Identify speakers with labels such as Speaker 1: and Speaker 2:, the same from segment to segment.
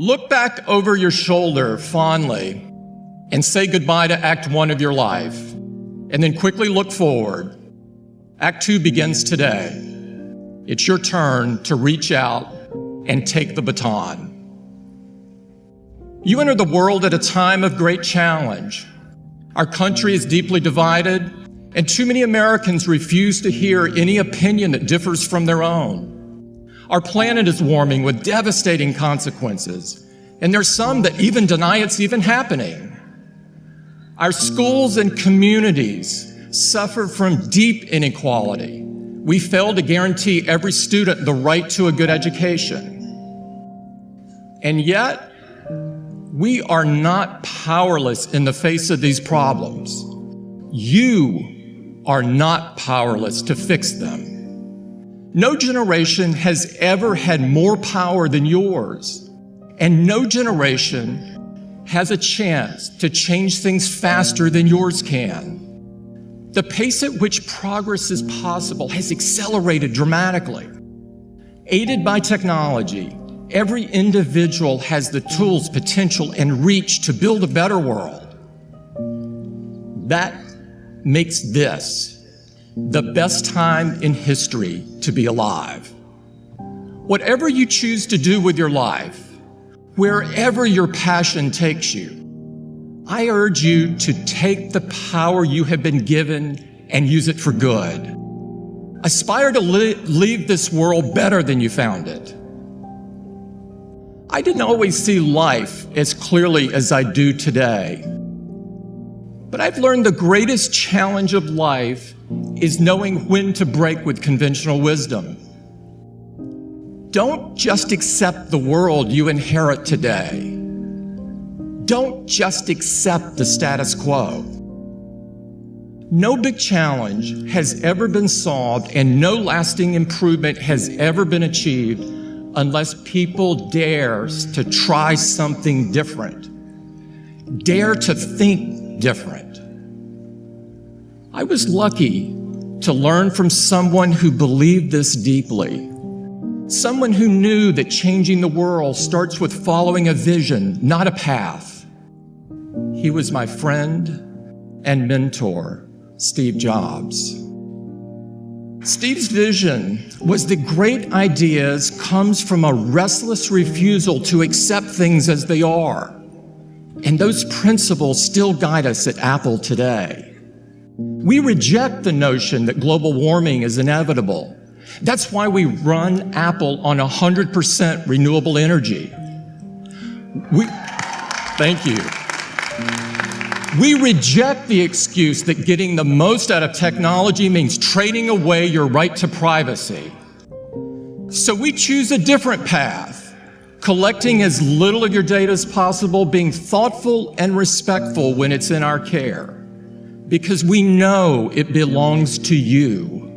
Speaker 1: Look back over your shoulder fondly and say goodbye to Act 1 of your life, and then quickly look forward. Act 2 begins today. It's your turn to reach out and take the baton. You enter the world at a time of great challenge. Our country is deeply divided, and too many Americans refuse to hear any opinion that differs from their own. Our planet is warming with devastating consequences, and there's some that even deny it's even happening. Our schools and communities suffer from deep inequality. We fail to guarantee every student the right to a good education. And yet, we are not powerless in the face of these problems. You are not powerless to fix them. No generation has ever had more power than yours, and no generation has a chance to change things faster than yours can. The pace at which progress is possible has accelerated dramatically. Aided by technology, every individual has the tools, potential, and reach to build a better world. That makes this the best time in history to be alive. Whatever you choose to do with your life, wherever your passion takes you, I urge you to take the power you have been given and use it for good. Aspire to leave this world better than you found it. I didn't always see life as clearly as I do today. But I've learned the greatest challenge of life is knowing when to break with conventional wisdom. Don't just accept the world you inherit today. Don't just accept the status quo. No big challenge has ever been solved and no lasting improvement has ever been achieved unless people dare to try something different. Dare to think different. I was lucky to learn from someone who believed this deeply. Someone who knew that changing the world starts with following a vision, not a path. He was my friend and mentor, Steve Jobs. Steve's vision was that great ideas comes from a restless refusal to accept things as they are. And those principles still guide us at Apple today. We reject the notion that global warming is inevitable. That's why we run Apple on 100% renewable energy. Thank you. We reject the excuse that getting the most out of technology means trading away your right to privacy. So we choose a different path, collecting as little of your data as possible, being thoughtful and respectful when it's in our care, because we know it belongs to you.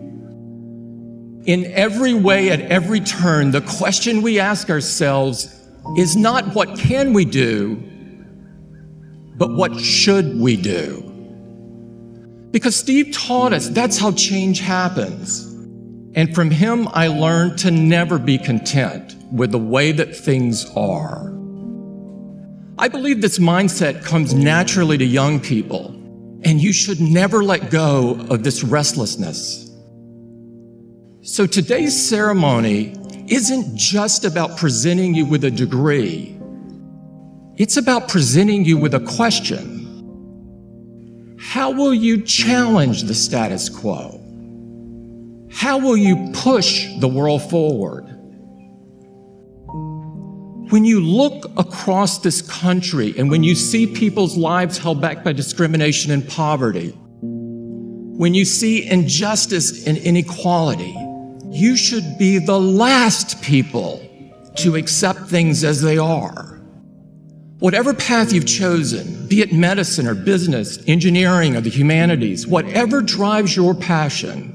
Speaker 1: In every way, at every turn, the question we ask ourselves is not what can we do, but what should we do? Because Steve taught us that's how change happens. And from him, I learned to never be content with the way that things are. I believe this mindset comes naturally to young people, and you should never let go of this restlessness. So today's ceremony isn't just about presenting you with a degree. It's about presenting you with a question. How will you challenge the status quo? How will you push the world forward? When you look across this country and when you see people's lives held back by discrimination and poverty, when you see injustice and inequality, you should be the last people to accept things as they are. Whatever path you've chosen, be it medicine or business, engineering or the humanities, whatever drives your passion,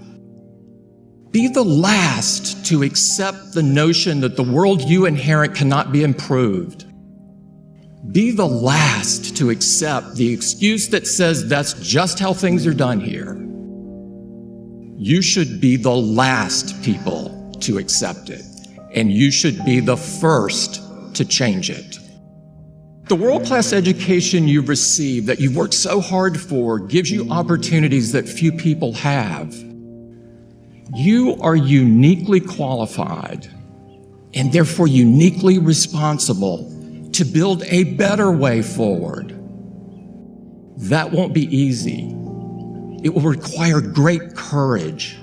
Speaker 1: be the last to accept the notion that the world you inherit cannot be improved. Be the last to accept the excuse that says that's just how things are done here. You should be the last people to accept it, and you should be the first to change it. The world-class education you've received, that you've worked so hard for, gives you opportunities that few people have. You are uniquely qualified and therefore uniquely responsible to build a better way forward. That won't be easy. It will require great courage.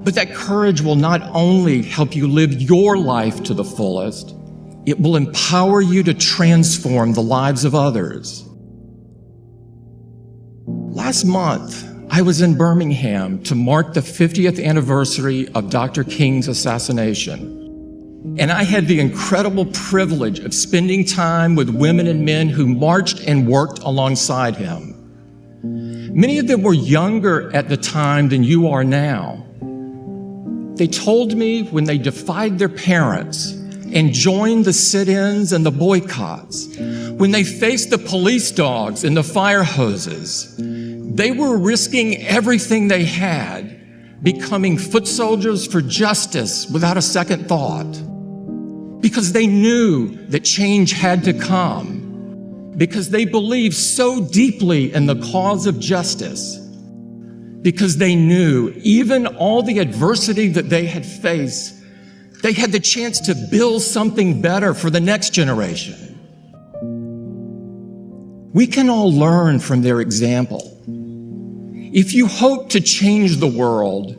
Speaker 1: But that courage will not only help you live your life to the fullest, it will empower you to transform the lives of others. Last month, I was in Birmingham to mark the 50th anniversary of Dr. King's assassination. And I had the incredible privilege of spending time with women and men who marched and worked alongside him. Many of them were younger at the time than you are now. They told me when they defied their parents and joined the sit-ins and the boycotts, when they faced the police dogs and the fire hoses, they were risking everything they had, becoming foot soldiers for justice without a second thought. Because they knew that change had to come. Because they believed so deeply in the cause of justice. Because they knew even all the adversity that they had faced, they had the chance to build something better for the next generation. We can all learn from their example. If you hope to change the world,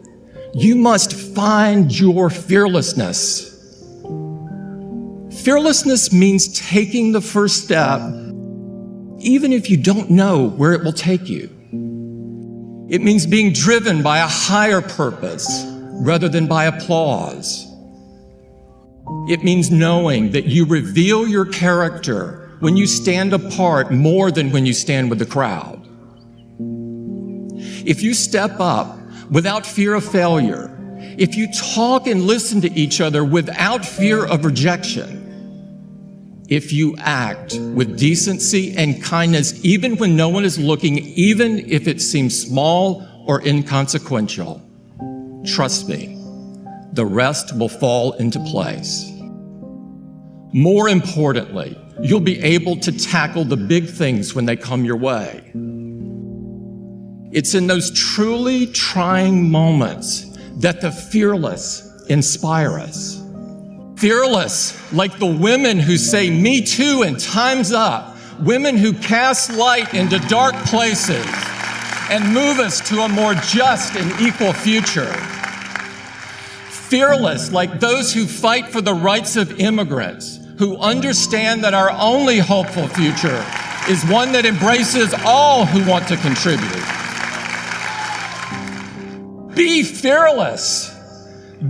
Speaker 1: you must find your fearlessness. Fearlessness means taking the first step, even if you don't know where it will take you. It means being driven by a higher purpose rather than by applause. It means knowing that you reveal your character when you stand apart more than when you stand with the crowd. If you step up without fear of failure, if you talk and listen to each other without fear of rejection, if you act with decency and kindness even when no one is looking, even if it seems small or inconsequential, trust me, the rest will fall into place. More importantly, you'll be able to tackle the big things when they come your way. It's in those truly trying moments that the fearless inspire us. Fearless, like the women who say, "Me too," and "Time's up." Women who cast light into dark places and move us to a more just and equal future. Fearless, like those who fight for the rights of immigrants, who understand that our only hopeful future is one that embraces all who want to contribute. Be fearless.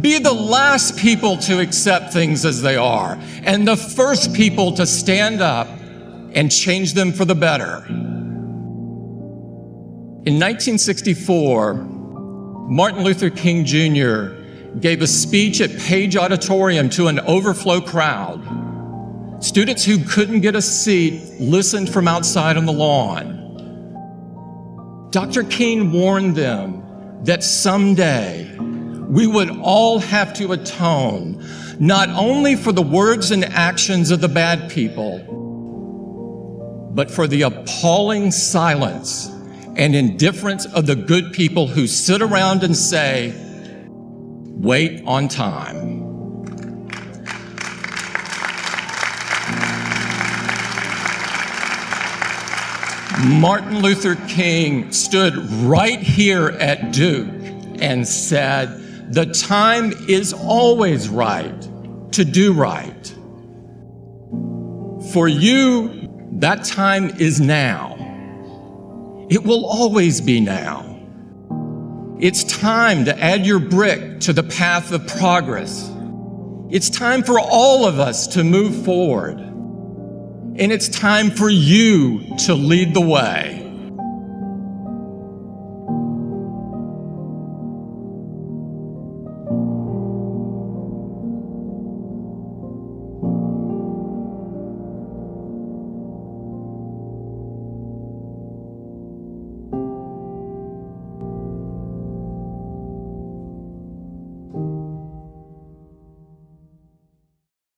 Speaker 1: Be the last people to accept things as they are, and the first people to stand up and change them for the better. In 1964, Martin Luther King Jr. gave a speech at Page Auditorium to an overflow crowd. Students who couldn't get a seat listened from outside on the lawn. Dr. King warned them that someday we would all have to atone not only for the words and actions of the bad people, but for the appalling silence and indifference of the good people who sit around and say, "Wait on time." Martin Luther King stood right here at Duke and said, "The time is always right to do right." For you, that time is now. It will always be now. It's time to add your brick to the path of progress. It's time for all of us to move forward. And it's time for you to lead the way.